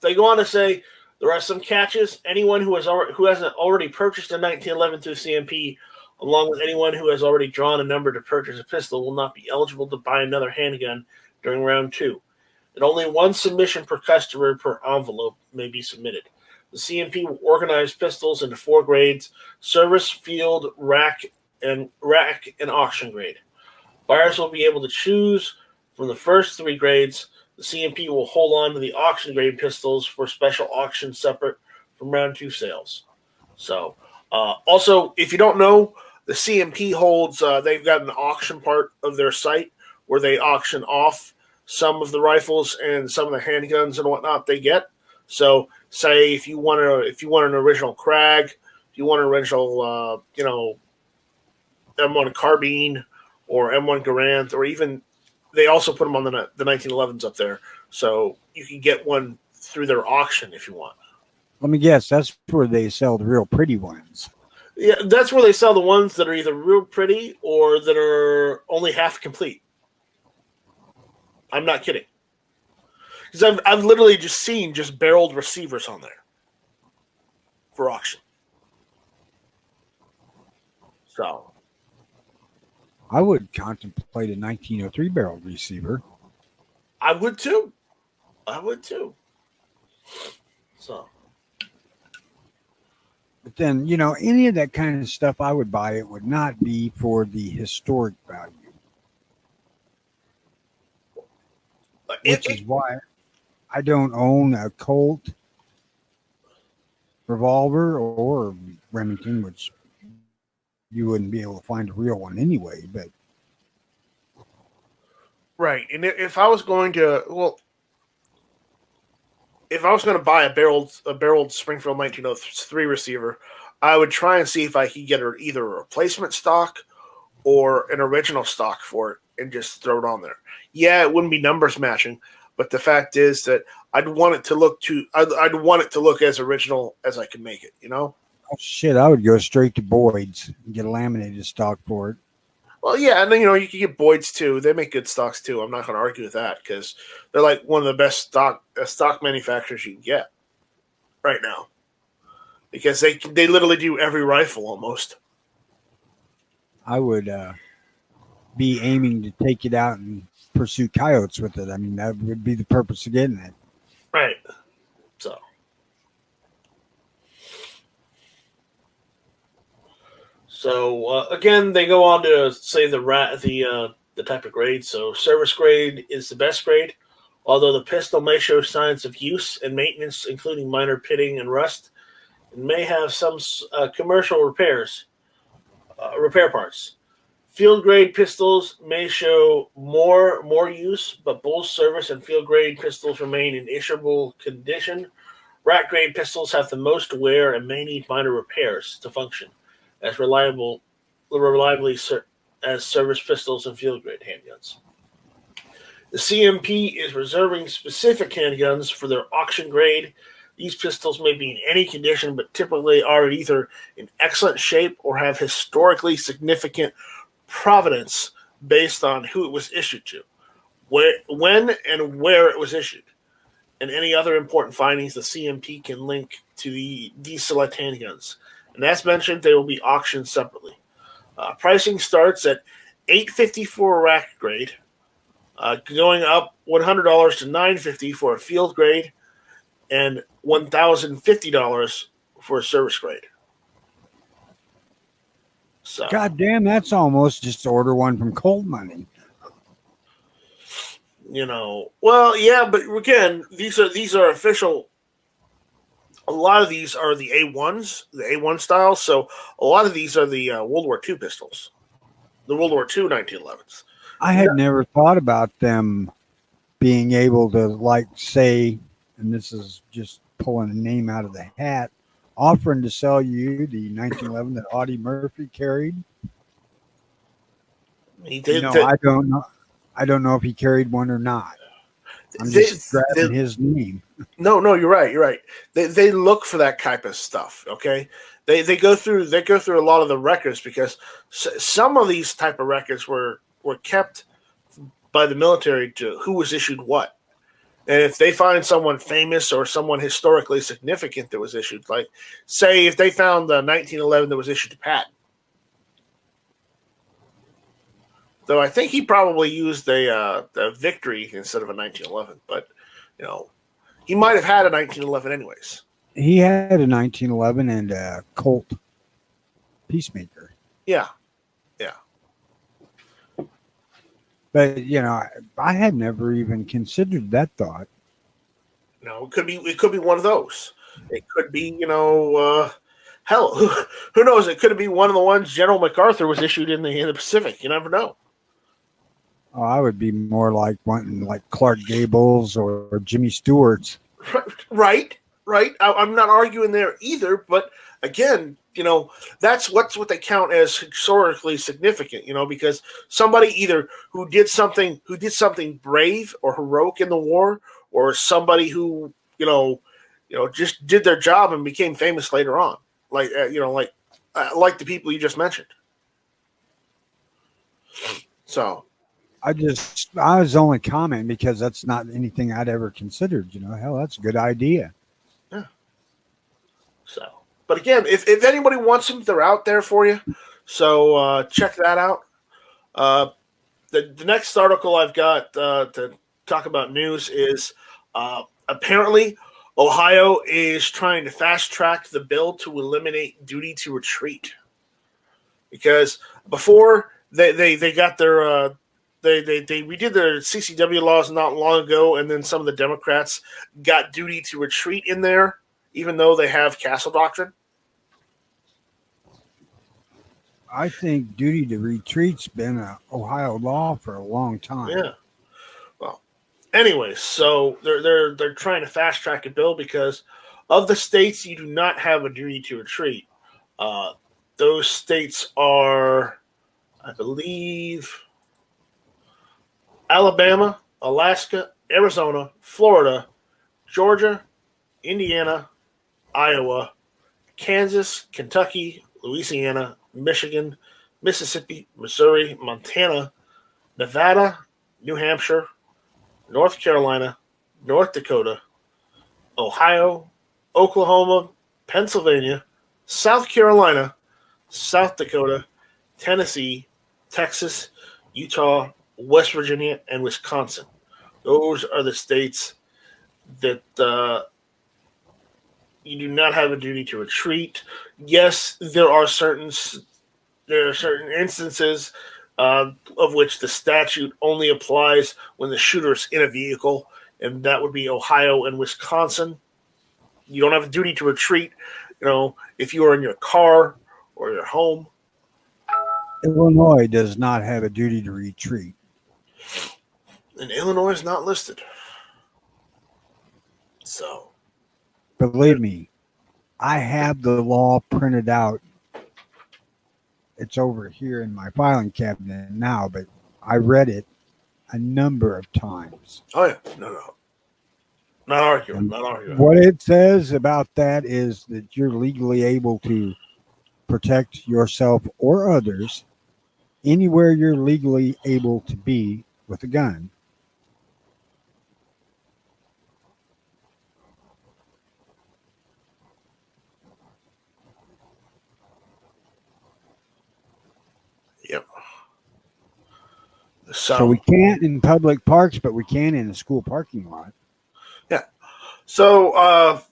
they go on to say there are some catches. Anyone who hasn't already purchased a 1911 through CMP, along with anyone who has already drawn a number to purchase a pistol, will not be eligible to buy another handgun during round 2. And only one submission per customer per envelope may be submitted. The CMP will organize pistols into 4 grades: service, field, rack, and auction grade. Buyers will be able to choose from the first 3 grades. The CMP will hold on to the auction grade pistols for special auction separate from round 2 sales. So, also, if you don't know, the CMP holds, they've got an auction part of their site where they auction off some of the rifles and some of the handguns and whatnot they get. So, say if you want an original Krag, if you want an original, M1 carbine or M1 Garand, or even they also put them on the 1911s up there, so you can get one through their auction if you want. Let me guess, that's where they sell the real pretty ones. Yeah, that's where they sell the ones that are either real pretty or that are only half complete. I'm not kidding. Because I've literally just seen barreled receivers on there for auction. So I would contemplate a 1903 barrel receiver. I would too. So, but then, you know, any of that kind of stuff I would buy, it would not be for the historic value. Which is why I don't own a Colt revolver or Remington, which you wouldn't be able to find a real one anyway. But right, and if I was going to, if I was going to buy a barreled Springfield 1903 receiver, I would try and see if I could get either a replacement stock or an original stock for it and just throw it on there. Yeah, it wouldn't be numbers matching, but the fact is that I'd want it to look as original as I can make it, you know? Oh shit, I would go straight to Boyd's and get a laminated stock for it. Well, yeah, and then, you know, you can get Boyd's too. They make good stocks too. I'm not going to argue with that because they're like one of the best stock manufacturers you can get right now, because they literally do every rifle almost. I would be aiming to take it out and pursue coyotes with it. I mean, that would be the purpose of getting it. Right. So again, they go on to say the type of grade. So service grade is the best grade, although the pistol may show signs of use and maintenance, including minor pitting and rust, and may have some commercial repair parts. Field grade pistols may show more use, but both service and field grade pistols remain in issuable condition. Rack grade pistols have the most wear and may need minor repairs to function as reliably as service pistols and field grade handguns. The CMP is reserving specific handguns for their auction grade These pistols may be in any condition, but typically are either in excellent shape or have historically significant provenance based on who it was issued to, when and where it was issued, and any other important findings the CMP can link to these select handguns. And as mentioned, they will be auctioned separately. Pricing starts at $850 for a rack grade, going up $100 to $950 for a field grade, and $1,050 for a service grade. So, God damn, that's almost just to order one from Cold Money. well, yeah, but again, these are official. A lot of these are the A1s, the A1 styles. So a lot of these are the World War II pistols, the World War II 1911s. I had never thought about them being able to, like, say, and this is just pulling a name out of the hat, offering to sell you the 1911 that Audie Murphy carried. He did. I don't know. I don't know if he carried one or not. I'm just grabbing his name. No, you're right. You're right. They look for that type of stuff. Okay, they go through a lot of the records because some of these type of records were kept by the military to who was issued what. And if they find someone famous or someone historically significant that was issued, like, say, if they found the 1911 that was issued to Patton, though I think he probably used a Victory instead of a 1911, but he might have had a 1911 anyways. He had a 1911 and a Colt Peacemaker. Yeah. But I had never even considered that thought. It could be one of those. It could be, hell, who knows? It could be one of the ones General MacArthur was issued in the Pacific. You never know. Oh, I would be more like wanting like Clark Gables or Jimmy Stewart's. Right. I'm not arguing there either, but again, that's what they count as historically significant, because somebody either who did something brave or heroic in the war, or somebody who, just did their job and became famous later on, like the people you just mentioned. So I was only commenting because that's not anything I'd ever considered. Hell, that's a good idea. Yeah. So, but again, if anybody wants them, they're out there for you. So check that out. The next article I've got to talk about news is apparently Ohio is trying to fast track the bill to eliminate duty to retreat, because before they got their they redid their CCW laws not long ago, and then some of the Democrats got duty to retreat in there, even though they have castle doctrine. I think duty to retreat's been an Ohio law for a long time. Yeah. Well, anyways, so they're trying to fast track a bill because of the states you do not have a duty to retreat. Those states are, I believe, Alabama, Alaska, Arizona, Florida, Georgia, Indiana, Iowa, Kansas, Kentucky, Louisiana, Michigan, Mississippi, Missouri, Montana, Nevada, New Hampshire, North Carolina, North Dakota, Ohio, Oklahoma, Pennsylvania, South Carolina, South Dakota, Tennessee, Texas, Utah, West Virginia, and Wisconsin. Those are the states that you do not have a duty to retreat. Yes, there are certain instances of which the statute only applies when the shooter's in a vehicle, and that would be Ohio and Wisconsin. You don't have a duty to retreat, if you are in your car or your home. Illinois does not have a duty to retreat. And Illinois is not listed. So, believe me, I have the law printed out. It's over here in my filing cabinet now, but I read it a number of times. Oh yeah, no. Not arguing. And Not arguing. what it says about that is that you're legally able to protect yourself or others anywhere you're legally able to be with a gun. Yep. So we can't in public parks, but we can in a school parking lot. Yeah. So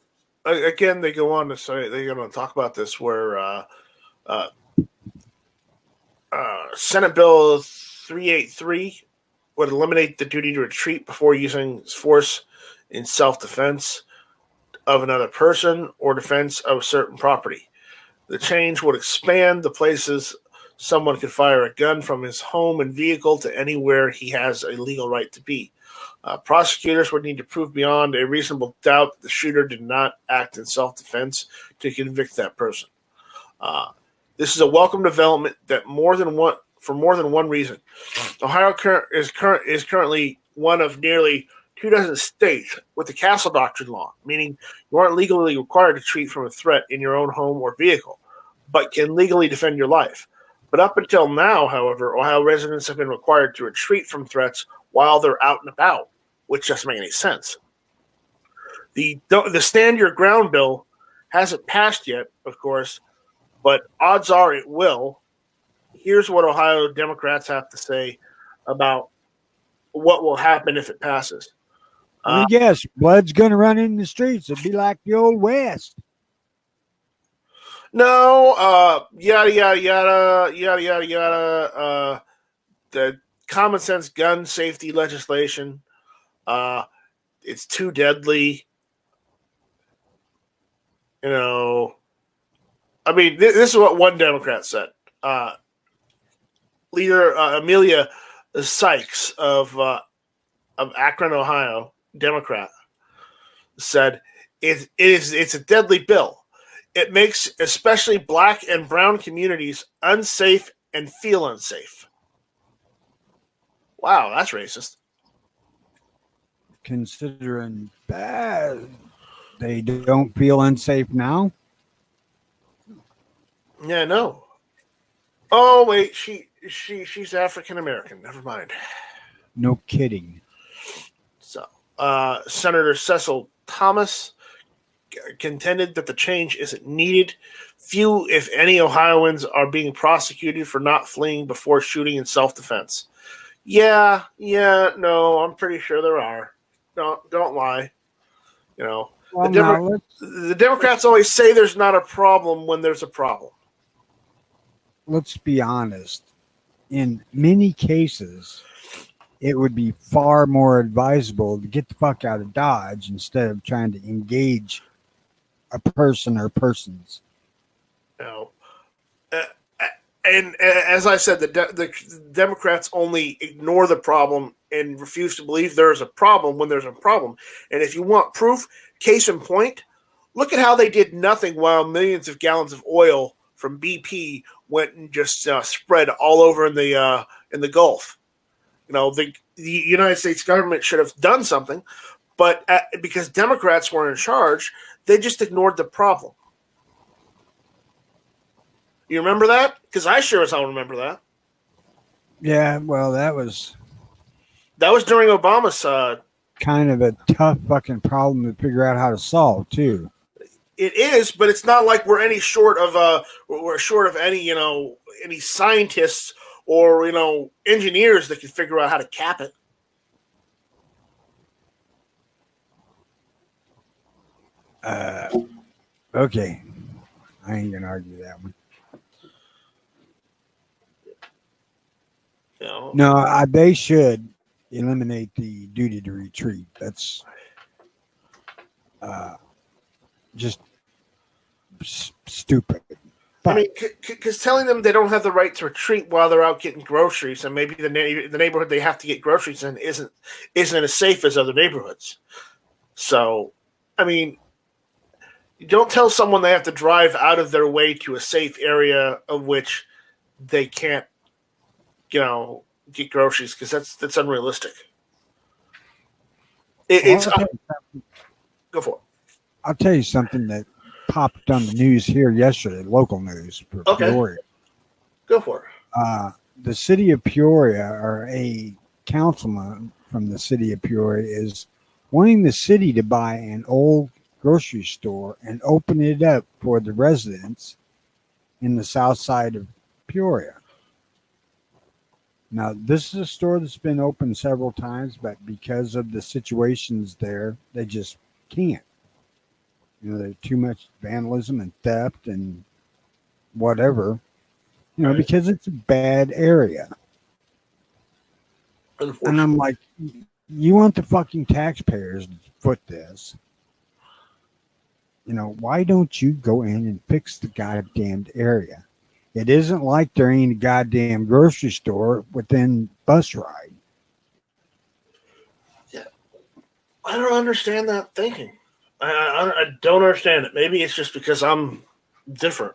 again, they go on to say they're going to talk about this where uh, Senate Bill 383 would eliminate the duty to retreat before using force in self-defense of another person or defense of certain property. The change would expand the places someone could fire a gun from his home and vehicle to anywhere he has a legal right to be. Prosecutors would need to prove beyond a reasonable doubt that the shooter did not act in self-defense to convict that person. This is a welcome development that for more than one reason. Ohio is currently one of nearly 24 states with the castle doctrine law, meaning you aren't legally required to treat from a threat in your own home or vehicle, but can legally defend your life. But up until now, however, Ohio residents have been required to retreat from threats while they're out and about, which doesn't make any sense. The Stand Your Ground bill hasn't passed yet, of course, but odds are it will. Here's what Ohio Democrats have to say about what will happen if it passes. Let me guess, blood's going to run in the streets. It'd be like the old West. No, yada, yada, yada, yada, yada, yada. The common sense gun safety legislation, it's too deadly. You know, I mean, this is what one Democrat said. Leader Amelia Sykes of Akron, Ohio, Democrat, said it's a deadly bill. It makes especially black and brown communities unsafe and feel unsafe. Wow, that's racist. Considering that they don't feel unsafe now. Yeah, no. Oh wait, she's African American. Never mind. No kidding. So, Senator Cecil Thomas contended that the change isn't needed. Few, if any, Ohioans are being prosecuted for not fleeing before shooting in self-defense. Yeah, no, I'm pretty sure there are. Don't lie. You know, well, the Democrats always say there's not a problem when there's a problem. Let's be honest. In many cases, it would be far more advisable to get the fuck out of Dodge instead of trying to engage a person or persons. No. And as I said, the Democrats only ignore the problem and refuse to believe there is a problem when there's a problem. And if you want proof, case in point, look at how they did nothing while millions of gallons of oil from BP went and just spread all over in the Gulf. You know, the United States government should have done something, but because Democrats weren't in charge, they just ignored the problem. You remember that? Because I sure as hell remember that. Yeah, well, that was during Obama's. Kind of a tough fucking problem to figure out how to solve, too. It is, but it's not like we're short of any any scientists or engineers that can figure out how to cap it. Okay, I ain't gonna argue that one. No, they should eliminate the duty to retreat. That's just stupid. But, I mean, because telling them they don't have the right to retreat while they're out getting groceries, and maybe the neighborhood they have to get groceries in isn't as safe as other neighborhoods. So, I mean, you don't tell someone they have to drive out of their way to a safe area of which they can't, get groceries, because that's unrealistic. Go for it. I'll tell you something that popped on the news here yesterday, local news for Okay. Peoria. Go for it. The city of Peoria, or a councilman from the city of Peoria, is wanting the city to buy an old grocery store and open it up for the residents in the south side of Peoria. Now, this is a store that's been open several times, but because of the situations there, they just can't. There's too much vandalism and theft and whatever, Right. because it's a bad area. And I'm like, you want the fucking taxpayers to foot this? Why don't you go in and fix the goddamn area? It isn't like there ain't a goddamn grocery store within bus ride. Yeah, I don't understand that thinking. I don't understand it. Maybe it's just because I'm different.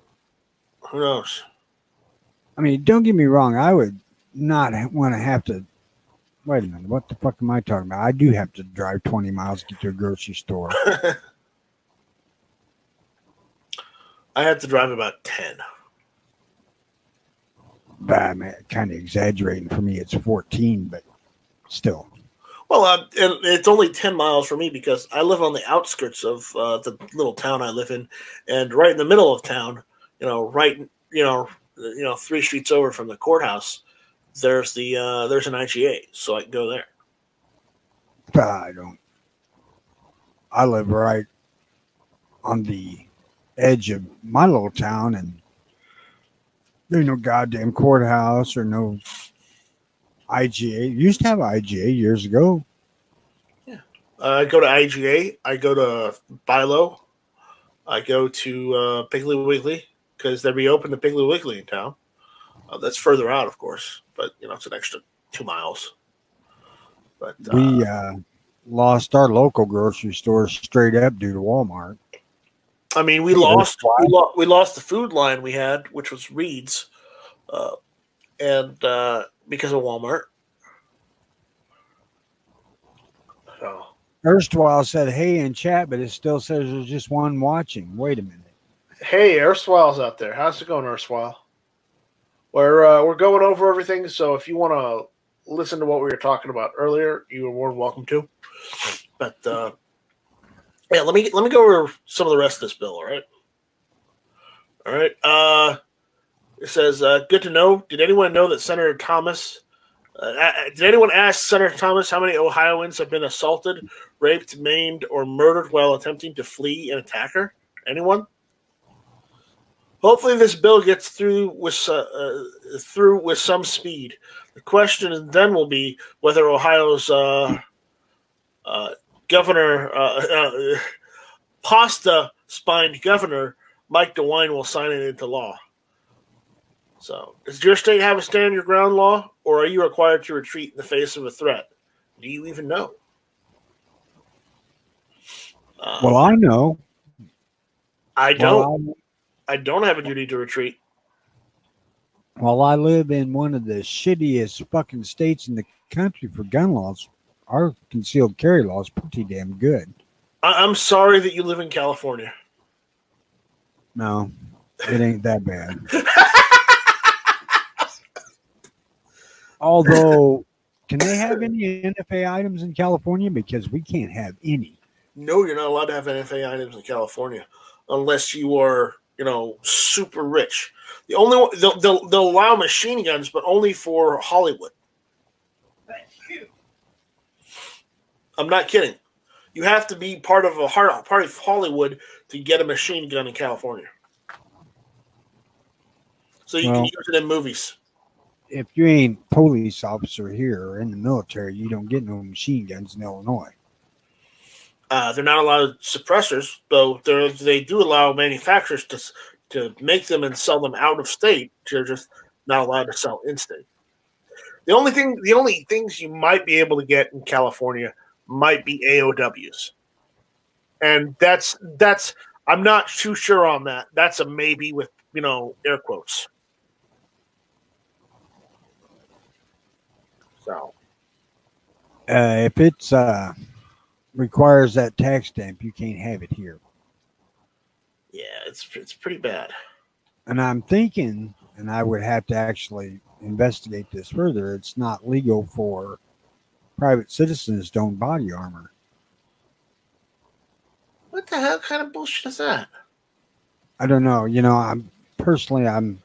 Who knows? I mean, don't get me wrong. I would not want to have to. Wait a minute. What the fuck am I talking about? I do have to drive 20 miles to get to a grocery store. I had to drive about 10. But I'm kind of exaggerating. For me, it's 14, but still. Well, it's only 10 miles for me because I live on the outskirts of the little town I live in, and right in the middle of town, right, 3 streets over from the courthouse, there's an IGA, so I can go there. I don't. I live right on the edge of my little town, and there's no goddamn courthouse or no IGA. Used to have IGA years ago. Yeah. I go to IGA. I go to Bilo. I go to Piggly Wiggly because they reopened the Piggly Wiggly in town. That's further out, of course, but it's an extra 2 miles. But we lost our local grocery store straight up due to Walmart. I mean, we lost the food line we had, which was Reed's, and because of Walmart. So. Erstwhile said, "Hey" in chat, but it still says there's just one watching. Wait a minute. Hey, Erstwhile's out there. How's it going, Erstwhile? We're going over everything, so if you want to listen to what we were talking about earlier, you are more than welcome to. But yeah, let me go over some of the rest of this bill. All right. It says, "Good to know. Did anyone know that Senator Thomas? Did anyone ask Senator Thomas how many Ohioans have been assaulted, raped, maimed, or murdered while attempting to flee an attacker? Anyone? Hopefully, this bill gets through with some speed. The question then will be whether Ohio's governor, pasta-spined governor Mike DeWine, will sign it into law. So, does your state have a stand your ground law, or are you required to retreat in the face of a threat? Do you even know? Well, I know. I don't. I don't have a duty to retreat. Well, I live in one of the shittiest fucking states in the country for gun laws. Our concealed carry law is pretty damn good. I'm sorry that you live in California. No, it ain't that bad. Although, can they have any NFA items in California? Because we can't have any. No, you're not allowed to have NFA items in California unless you are, super rich. The only one, they'll allow machine guns, but only for Hollywood. I'm not kidding. You have to be part of Hollywood to get a machine gun in California. So you can use it in movies. If you ain't police officer here or in the military, you don't get no machine guns in Illinois. They're not allowed suppressors, though they do allow manufacturers to make them and sell them out of state. They're just not allowed to sell in state. The only things you might be able to get in California might be AOWs, and that's I'm not too sure on that. That's a maybe with air quotes. So, if it's requires that tax stamp, you can't have it here. Yeah, it's pretty bad. And I'm thinking, and I would have to actually investigate this further, it's not legal for private citizens to own body armor. What the hell kind of bullshit is that? I don't know. I'm personally, I'm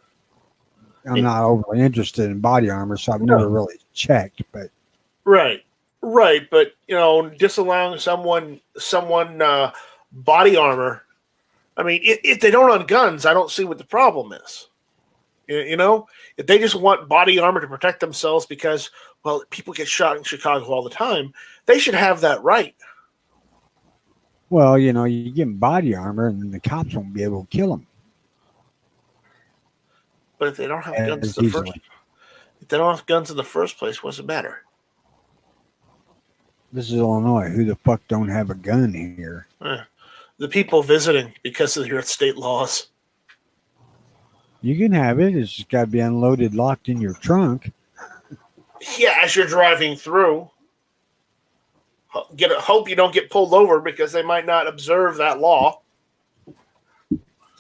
It, not overly interested in body armor, so I've no, never really checked. But right, right, but disallowing someone body armor. I mean, if they don't own guns, I don't see what the problem is. You know, if they just want body armor to protect themselves because, well, people get shot in Chicago all the time, they should have that right. well, you give them body armor, and the cops won't be able to kill them But if they don't have guns as in the first, easily. if they don't have guns in the first place, what's the matter? This is Illinois. Who the fuck don't have a gun here? The people visiting because of your state laws. You can have it. It's just got to be unloaded, locked in your trunk. Yeah, as you're driving through, hope you don't get pulled over because they might not observe that law.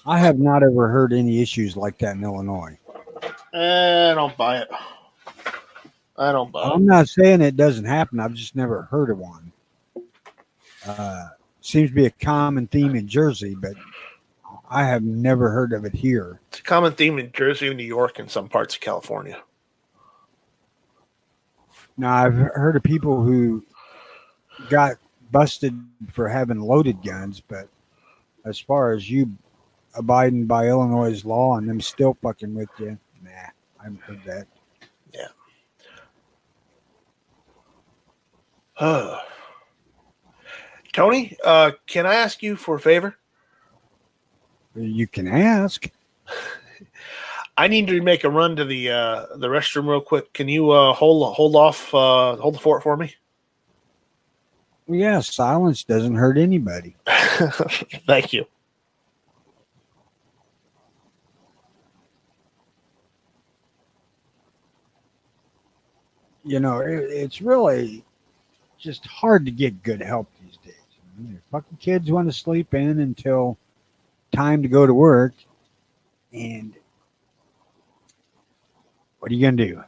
I have not ever heard any issues like that in Illinois. I don't buy it. I don't buy it. I'm not saying it doesn't happen. I've just never heard of one. Seems to be a common theme in Jersey, but I have never heard of it here. It's a common theme in Jersey, New York, and some parts of California. Now, I've heard of people who got busted for having loaded guns, but as far as you abiding by Illinois' law and them still fucking with you, nah, I haven't heard that. Yeah. Tony, can I ask you for a favor? You can ask. I need to make a run to the restroom real quick. Can you hold the fort for me? Yeah, silence doesn't hurt anybody. Thank you. It's really just hard to get good help these days. Fucking kids want to sleep in until time to go to work, and what are you gonna do?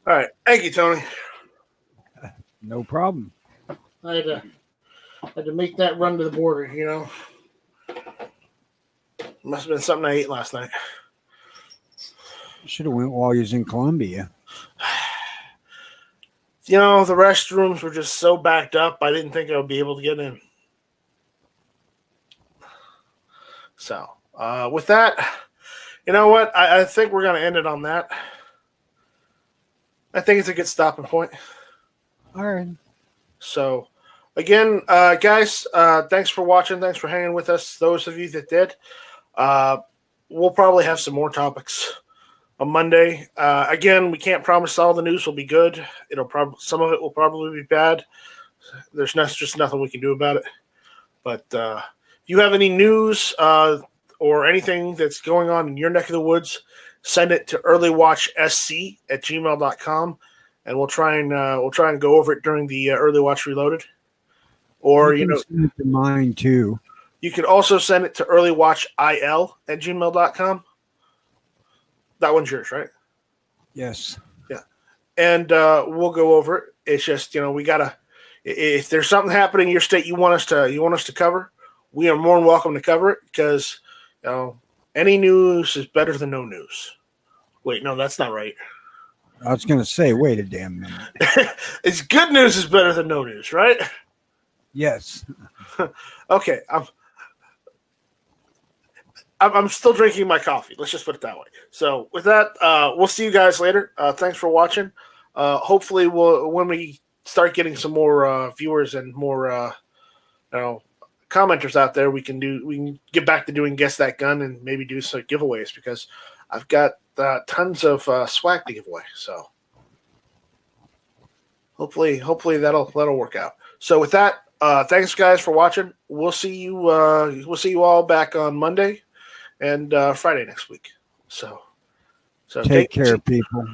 All right. Thank you, Tony. No problem. I had to make that run to the border, you know. Must have been something I ate last night. Should have went while you was in Columbia. You know, the restrooms were just so backed up, I didn't think I would be able to get in. So, with that, you know what? I think we're going to end it on that. I think it's a good stopping point. All right. So, again, guys, thanks for watching. Thanks for hanging with us. Those of you that did. We'll probably have some more topics on Monday. Again, we can't promise all the news will be good. Some of it will probably be bad. There's just nothing we can do about it. But if you have any news or anything that's going on in your neck of the woods, send it to earlywatchsc@gmail.com, and we'll try and go over it during the Early Watch Reloaded. Or you can send it to mine too. You can also send it to earlywatchil@gmail.com. That one's yours, right? Yes. Yeah. And we'll go over it. It's just, we gotta. If there's something happening in your state you want us to cover, we are more than welcome to cover it because any news is better than no news. Wait, no, that's not right. I was going to say, wait a damn minute. It's good news is better than no news, right? Yes. Okay. I'm still drinking my coffee. Let's just put it that way. So with that, we'll see you guys later. Thanks for watching. Hopefully, when we start getting some more viewers and more commenters out there, we can get back to doing Guess That Gun and maybe do some giveaways because I've got tons of swag to give away. So hopefully that'll work out. So with that, thanks guys for watching. We'll see you all back on Monday and Friday next week. So take care, people.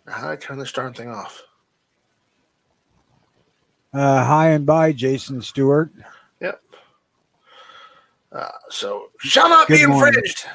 How do I turn this darn thing off? Hi and bye, Jason Stewart. Yep. So shall not be infringed.